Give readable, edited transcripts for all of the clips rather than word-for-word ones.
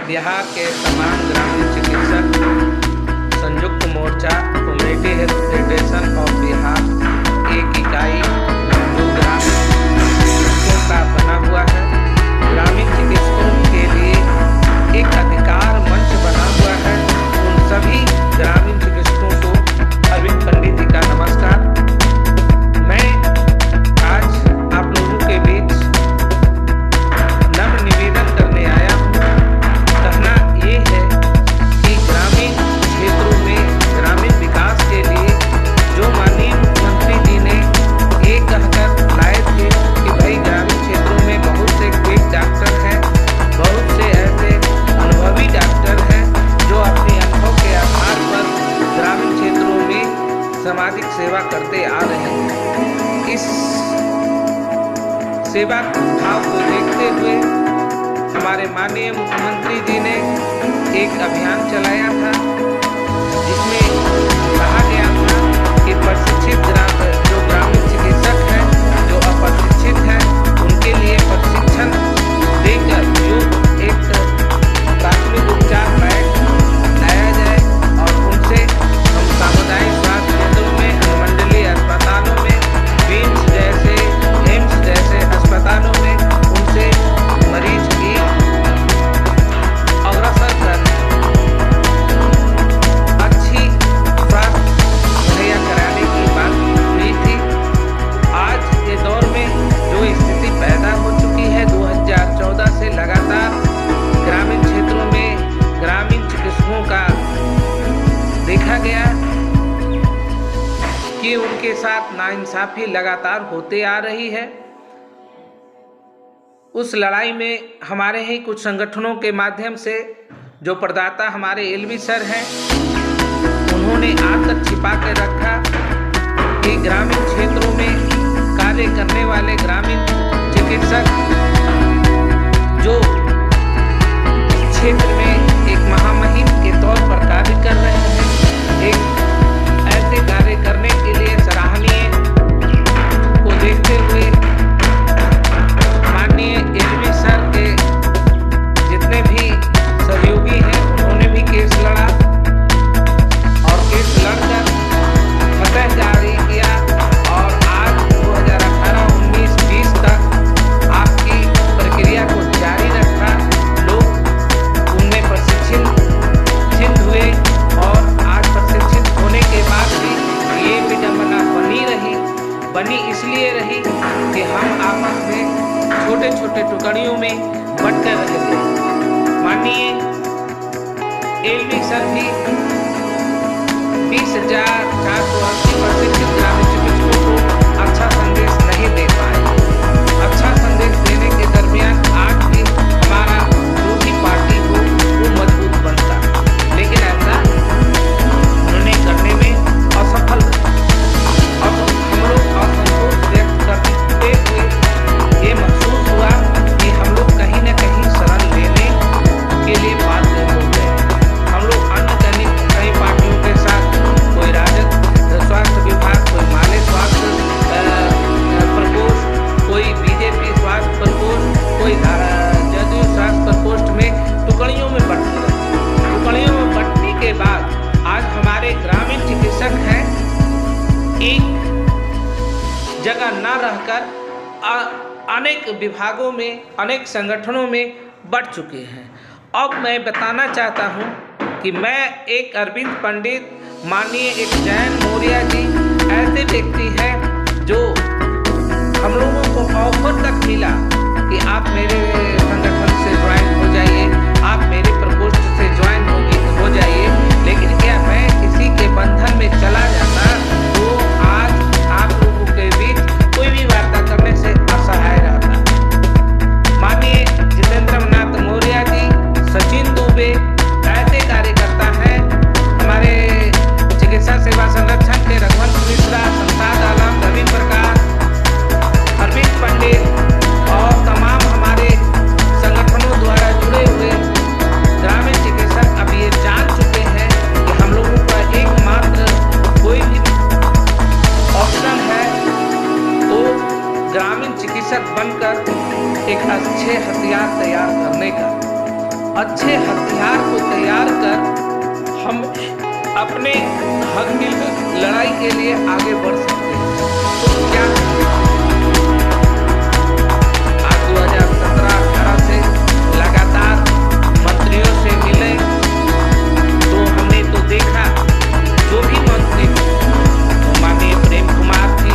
बिहार के तमाम ग्रामीण चिकित्सक संयुक्त मोर्चा community health federation of Bihar एक इकाई जो ग्रामीण चिकित्सकों का बना हुआ है, ग्रामीण चिकित्सकों के लिए एक अधिकार मंच बना हुआ है। उन सभी ग्रामीण चिकित्सकों को अरविंद पंडित जी का नमस्कार। मैं आज आप लोगों के बीच नम्र निवेदन करने आया हूँ। कहना ये है कि ग्रामीण क्षेत्रों में ग्रामीण विकास के लिए जो माननीय मुख्यमंत्री जी ने ये कहकर लाए थे कि भाई ग्रामीण क्षेत्रों में बहुत से क्विक डॉक्टर हैं, बहुत से ऐसे अनुभवी डॉक्टर हैं जो अपने अनुभव के आधार पर ग्रामीण क्षेत्रों में सामाजिक सेवा करते आ रहे हैं। इस सेवा भाव को देखते हुए हमारे माननीय मुख्यमंत्री जी ने एक अभियान चलाया था जिसमें कहा गया था कि प्रशिक्षित जो ग्रामीण चिकित्सक हैं, जो अप्रशिक्षित हैं, उनके लिए प्रशिक्षण देकर जो एक प्राथमिक उपचार पैक लाया जाए और उनसे हम सामुदायिक स्वास्थ्य केंद्रों में, अनुमंडलीय अस्पतालों में, बीम्स जैसे, एम्स जैसे अस्पतालों में उनसे मरीज की अग्रसर कर अच्छी स्वास्थ्य मुहैया कराने की बात हुई थी। आज के दौर में जो स्थिति पैदा हो चुकी है 2014 से लगातार ग्रामीण क्षेत्रों में ग्रामीण चिकित्सकों का देखा गया कि उनके साथ नाइंसाफी लगातार होते आ रही है। उस लड़ाई में हमारे ही कुछ संगठनों के माध्यम से जो प्रदाता हमारे एलवी सर हैं, उन्होंने आज तक छिपा के रखा कि ग्रामीण क्षेत्रों में कार्य करने वाले ग्रामीण चिकित्सक जो क्षेत्र में एक महामहिम के तौर पर कार्य कर रहे हैं, एक ऐसे कार्य करने के लिए सराहनीय को देखते हुए माननीय एलवी सर के जितने भी सहयोगी हैं उन्होंने भी केस लड़ा और केस लड़कर फतह जारी किया और आज 2018, 19, 20 तक आपकी प्रक्रिया को जारी रखा। लोग उनमें प्रशिक्षित हुए और आज प्रशिक्षित होने के बाद भी ये विडंबना बनी इसलिए रही कि हम आपस में छोटे छोटे टुकड़ियों में बंटकर रहे थे। माननीय एलवी सर भी 20,480 प्रशिक्षित ग्रामीण चिकित्सकों को अच्छा संदेश नहीं दे पाए। अच्छा संदेश देने के दरमियान आज भी हमारा जो भी पार्टी हो वो मजबूत बनता, लेकिन ऐसा उन्होंने करने में असफल रहे। अब हम लोग असंतोष व्यक्त करते हुए ये महसूस हुआ कि हम लोग कहीं न कहीं शरण लेने के लिए बाध्य हो गए। हम लोग अन्य कई पार्टियों के साथ, कोई राजद स्वास्थ्य विभाग, कोई माले स्वास्थ्य प्रकोष्ठ, कोई बीजेपी स्वास्थ्य प्रकोष्ठ, कोई जदयू स्वास्थ्य प्रकोष्ठ में टुकड़ियों में बंटते रहे। टुकड़ियों में बंटने के बाद आज हमारे ग्रामीण चिकित्सक हैं एक जगह न रहकर अनेक विभागों में, अनेक संगठनों में बढ़ चुके हैं। अब मैं बताना चाहता हूं कि मैं एक अरविंद पंडित, माननीय एक जैन मौर्य जी ऐसे व्यक्ति हैं जो हम लोगों को ऑफर तक मिला कि आप मेरे संगठन से ज्वाइन हो जाइए, आप मेरे प्रकोष्ठ से ज्वाइन हो जाइए, लेकिन क्या मैं किसी के बंधन में चला जाता तो आज आप लोगों के बीच कोई भी वार्ता करने से असहाय रहता। माननीय जितेंद्रनाथ मौर्य जी, सचिन दुबे ऐसे कार्यकर्ता हैं, हमारे चिकित्सा सेवा संरक्षण के रघुवंश मिश्रा, संसाद आलम, रवि प्रकाश, अरविंद पंडित और तमाम हमारे अच्छे हथियार को तैयार कर हम अपने हक की लड़ाई के लिए आगे बढ़ सकते हैं। तो क्या आज 2017-18 से लगातार मंत्रियों से मिले तो हमने तो देखा जो भी मंत्री वो माननीय प्रेम कुमार जी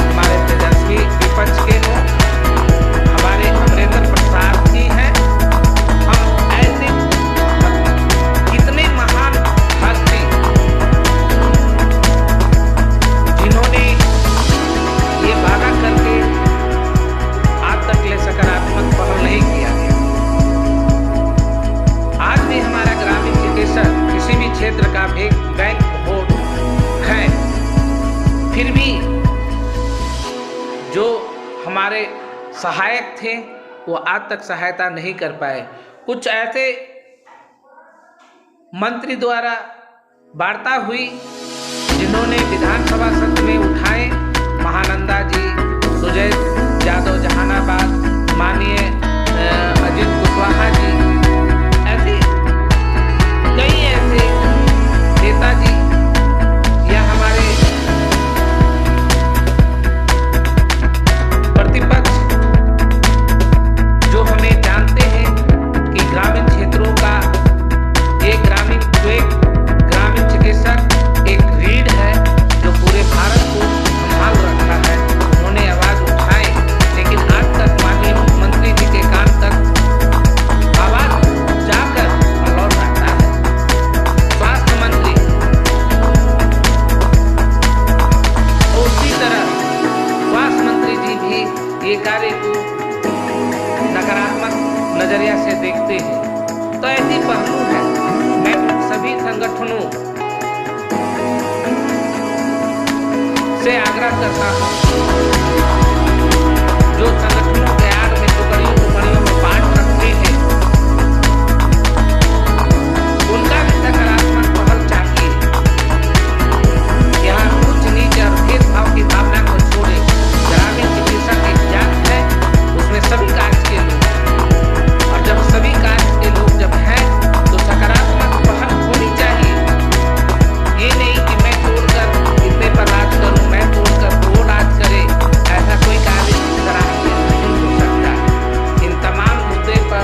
हमारे तेजस्वी विपक्ष के हो, हमारे अमरेंद्र प्रसाद जी हैं, हम ऐसे कितने महान हस्ती जिन्होंने ये वादा करके आज तक ले सकारात्मक पहल नहीं किया है। आज भी हमारा ग्रामीण चिकित्सक किसी भी क्षेत्र का भी बैंक बोर्ड है, फिर भी जो हमारे सहायक थे वो आज तक सहायता नहीं कर पाए। कुछ ऐसे मंत्री द्वारा वार्ता हुई जिन्होंने विधानसभा सत्र में उठाए, महानंदा जी, सुजय यादव जहानाबाद, माननीय अजीत कुशवाहा जी, ऐसे कई ऐसे नेताजी या हमारे प्रतिपक्ष जो हमें जानते हैं कि ग्रामीण क्षेत्रों का एक ग्रामीण चिकित्सक एक रीढ़ है जो पूरे भारत को संभाल रखा है। उन्होंने आवाज उठाए, लेकिन आज तक माननीय मुख्यमंत्री जी के कान तक आवाज जाकर लौट आता है। स्वास्थ्य मंत्री उसी तरह स्वास्थ्य मंत्री जी भी ये कार्य को नकारात्मक नजरिया से देखते हैं। तो ऐसी पहलू है। मैं सभी संगठनों से आग्रह करता हूं, जो संगठनों के आड़ में टुकड़ियों में बांट रखते हैं, उनका भी सकारात्मक पहल चाहिए। यहाँ उच्च नीच और भेदभाव की भावना को छोड़े। ग्रामीण चिकित्सक एक जात है, उसमें सभी कास्ट के लोग हैं, और जब सभी कास्ट के लोग जब हैं तो सकारात्मक पहल होनी चाहिए। ये नहीं कि मैं तोड़कर इतने पर राज करूं, मैं तोड़कर वो राज करे, ऐसा कोई कार्य सराहनीय नहीं हो सकता। इन तमाम मुद्दे पर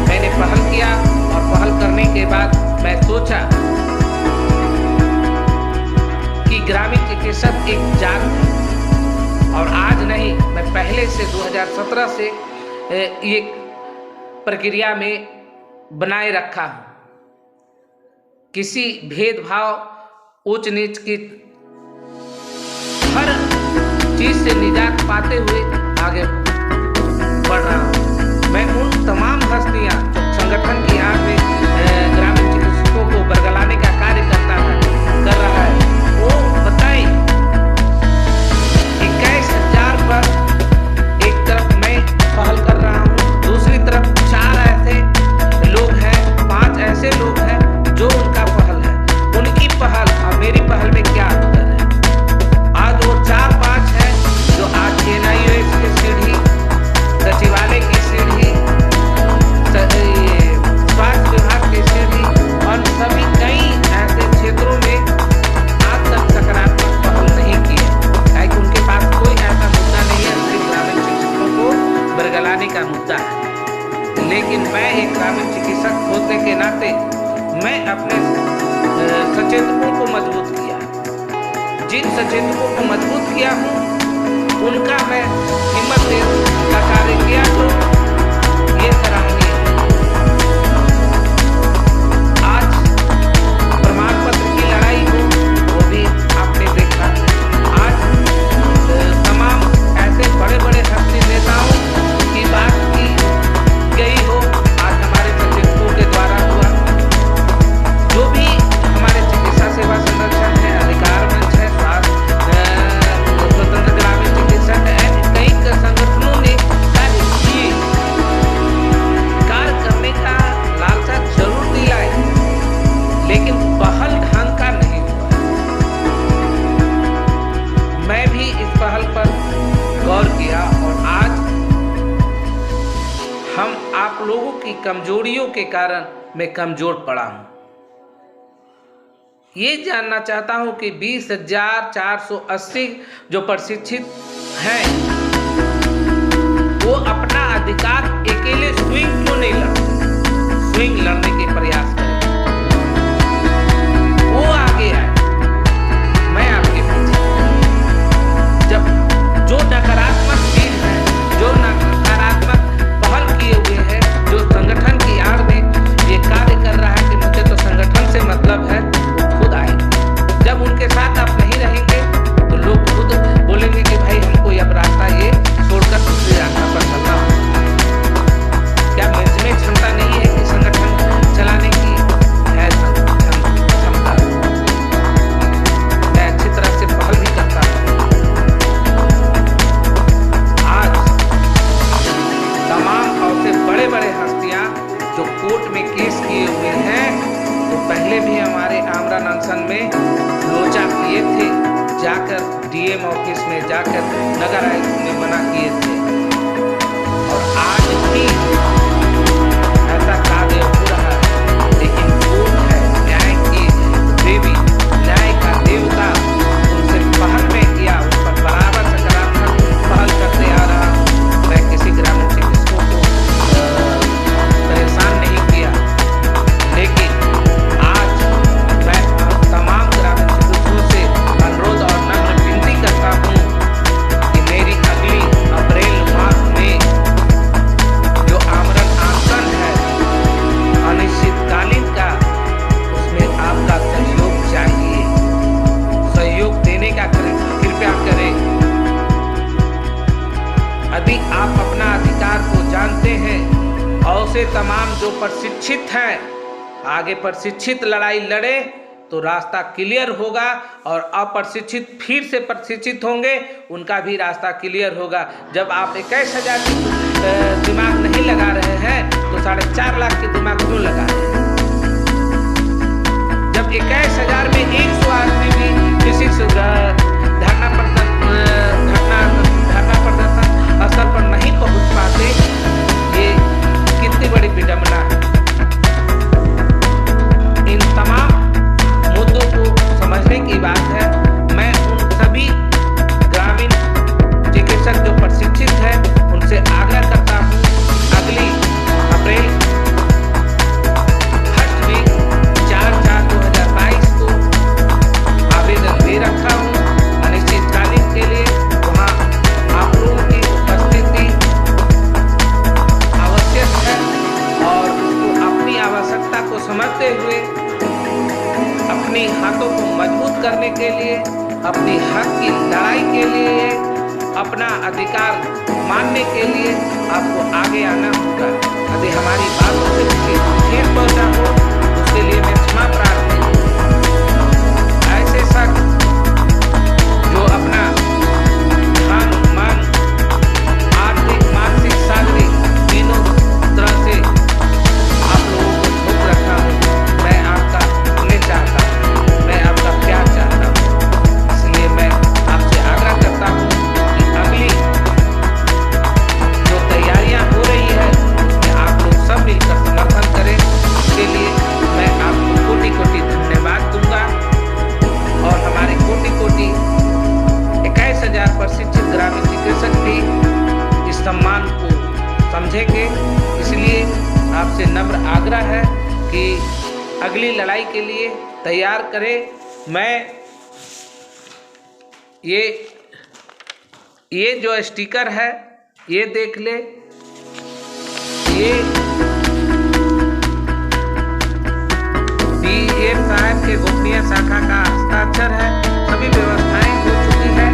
मैंने पहल किया और पहल करने के बाद मैं सोचा कि ग्रामीण चिकित्सक एक जात है, और आज नहीं, मैं पहले से 2017 से ये प्रक्रिया में बनाए रखा हूं। किसी भेदभाव उच्च नीच की हर चीज से निजात पाते हुए आगे बढ़ रहा हूं। मैं उन तमाम हस्तियां जो संगठन की आड़ में ग्रामीण चिकित्सकों को बरगलाने का कार्य कर रहा है, वो बताएं 21,000 पर एक तरफ मैं पहल कर रहा हूं, दूसरी तरफ 4 ऐसे लोग हैं, 5 ऐसे लोग हैं जो उनका पहल है। उनकी पहल और मेरी पहल में क्या अंतर है? आज वो 4-5 हैं जो आज NIOS की सीढ़ी, सचिवालय की सीढ़ी, स्वास्थ्य विभाग की सीढ़ी और सभी कई ऐसे क्षेत्रों में आज तक सकारात्मक पहल नहीं की है, क्योंकि उनके पास कोई ऐसा मुद्दा नहीं है। सिर्फ ग्रामीण चिकित्सकों को बरगलाने का मुद्दा है। लेकिन मैं एक ग्रामीण चिकित्सक होने के नाते मैं अपने सचेतकों को मजबूत किया। जिन सचेतकों को मजबूत किया हूँ उनका मैं हिम्मत दे का कार्य किया, तो ये सराहनीय है। आज प्रमाण पत्र की लड़ाई हो, वो भी आपने देखा। आज तमाम ऐसे बड़े बड़े हस्ती नेताओं की बात की गई हो, आज हमारे सचेतकों के द्वारा हुआ। जो भी हमारे चिकित्सा सेवा संरक्षण है, अधिकार मंच है, स्वतंत्र ग्रामीण चिकित्सक है, कई संगठनों ने कार्य किए। आप लोगों की कमजोरियों के कारण मैं कमजोर पड़ा हूं। ये जानना चाहता हूं कि 20,480 जो प्रशिक्षित हैं वो अपना अधिकार अकेले स्विंग क्यों नहीं लड़ते, स्विंग लड़ने के प्रयास करें, वो आगे आए, मैं आपके पीछे। जब जो नकारात्मक चीज है, जो नकारात्मक पहल किए हुए हैं, जो संगठन की आड़ में ये कार्य कर रहा है कि मुझे तो संगठन से मतलब है, वो खुद आए। जब उनके साथ आप नहीं रहेंगे तो लोग खुद बोलेंगे कि भाई हमको अब रास्ता ये छोड़कर दूसरे रास्ता पर चलना है। क्या मुझ में क्षमता नहीं है कि संगठन चलाने की है क्षमता? मैं अच्छी तरह से पहल भी करता हूँ। आज तमाम और से बड़े बड़े हस्तियां जो कोर्ट में केस किए हुए हैं, तो पहले भी हमारे आमरण अनशन में लोचा किए थे, जाकर डीएम ऑफिस में जाकर नगर आयुक्त ने मना किए थे, और आज भी ऐसा कार्य हो रहा है। लेकिन कोर्ट है, न्याय की देवी, न्याय का देवता, उनसे पहल में किया, उन पर बराबर सकारात्मक पहल करते आ रहा हूँ। मैं किसी ग्रामीण चिकित्सकों को परेशान नहीं किया, लेकिन आज मैं तमाम ग्रामीण चिकित्सकों से अनुरोध और नम्र विनती करता हूँ कि मेरी अगली अप्रैल माह में जो आमरण अनशन है अनिश्चितकालीन का, उसमें आपका सहयोग चाहिए। सहयोग देने का कृपया करें। यदि आप अपना अधिकार को जानते हैं और से तमाम जो प्रशिक्षित हैं आगे प्रशिक्षित लड़ाई लड़े तो रास्ता क्लियर होगा, और अप्रशिक्षित फिर से प्रशिक्षित होंगे, उनका भी रास्ता क्लियर होगा। जब आप 21,000 की दिमाग नहीं लगा रहे हैं तो 4.5 लाख की दिमाग क्यों लगा रहे हैं? जब 21,000 में 100 आदमी भी किसी धरना प्रदर्शन स्थल पर नहीं पहुंच पाते, ये कितनी बड़ी विडंबना है। इन तमाम मुद्दों को समझने की बात है। मैं उन सभी ग्रामीण चिकित्सक जो प्रशिक्षित हैं उनसे आग्रह करता हूँ, अगली अप्रैल 1 वीक 4/4/2022 को आवेदन दे रखा हूँ अनिश्चितकालीन के लिए। वहाँ आप लोगों की उपस्थिति आवश्यक है, और उसको अपनी आवश्यकता को समझते हुए अपनी हाथों को मजबूत करने के लिए, अपनी हक की लड़ाई के लिए, अपना अधिकार मानने के लिए आपको आगे आना होगा। यदि हमारी बातों से ठेस पहुंचा हो उसके लिए मैं क्षमा प्रार्थी हूँ। ऐसे शख्स जो अपना धन, मन, आर्थिक, मानसिक, शारीरिक तीनों तरह से आप लोगों को झोंक रखा हूँ, मैं आपका सुनने चाहता हूँ, मैं आपका प्यार चाहता हूँ। इसलिए मैं आपसे आग्रह करता हूँ कि अगली जो तैयारियां हो रही है उसमें आप लोग सब मिलकर समर्थन करें। इसके लिए मैं आपको कोटि-कोटि धन्यवाद दूंगा, और हमारे कोटि-कोटि 21,000 प्रशिक्षित ग्रामीण चिकित्सक भी इस सम्मान को समझेंगे। इसलिए आपसे नम्र आग्रह है कि अगली लड़ाई के लिए तैयार करें। मैं ये जो स्टिकर है ये देख ले, ये डीएम साहब के गोपनीय शाखा का हस्ताक्षर है। सभी व्यवस्थाएं हो चुकी है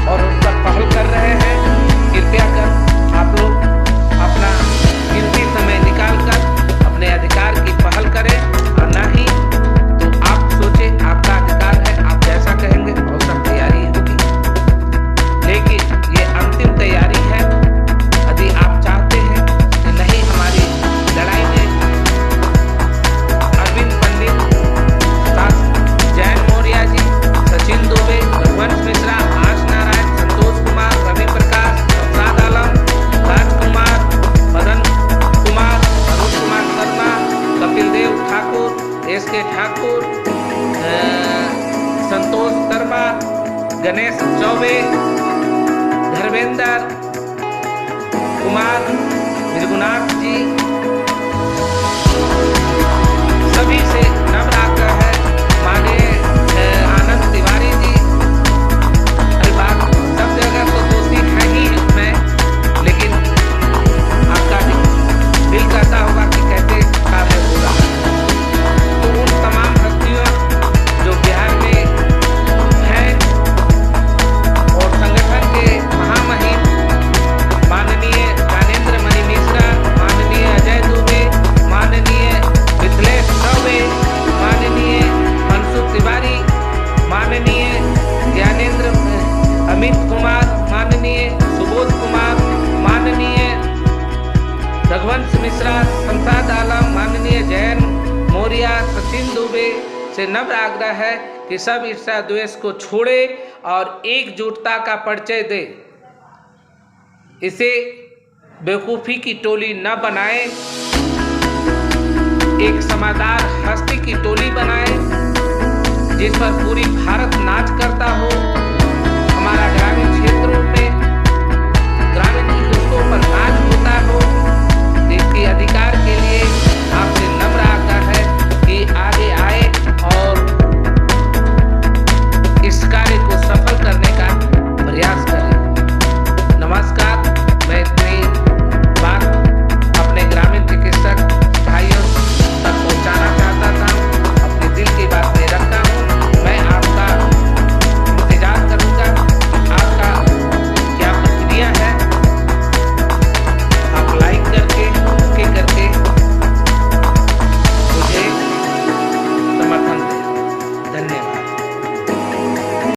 और उन पर पहल कर रहे हैं। कृपया कर आप लोग अपना कीमती समय निकालकर अपने अधिकार की पहल करें, और न ही तो आप सोचे आपका अधिकार है, आप जैसा कहेंगे और सब तैयारी होगी। लेकिन ये अंतिम तैयारी है। यदि आप चाहते हैं कि नहीं हमारी लड़ाई में अरविंद पंडित गणेश चौबे, धर्मेंद्र कुमार, मृगुनाथ जी, सभी से नम्र आग्रह है। माननीय आनंद तिवारी जी, अरे बात सब जगह तो दोषी है ही मैं, लेकिन आपका दिल कहता होगा कि कैसे कार्य होगा। तो उन तमाम हस्तियों जो बिहार में हैं और संगठन के महामहिम माननीय ज्ञानेंद्र मणि मिश्रा, माननीय अजय दुबे, माननीय मिथिलेश चौबे, माननीय मनसुख तिवारी, माननीय ज्ञानेंद्र अमित कुमार, माननीय सुबोध कुमार, माननीय रघुवंश मिश्रा, संसाद आलम, माननीय जयन मौर्य, सचिन दुबे से नम्र आग्रह है कि सब ईर्ष्या द्वेष को छोड़े और एकजुटता का परिचय दे। इसे बेवकूफ़ी की टोली न बनाए, एक समझदार हस्ती की टोली बनाए जिस पर पूरी भारत नाच करता हो। हमारा ग्रामीण क्षेत्रों में ग्रामीण युवकों पर नाच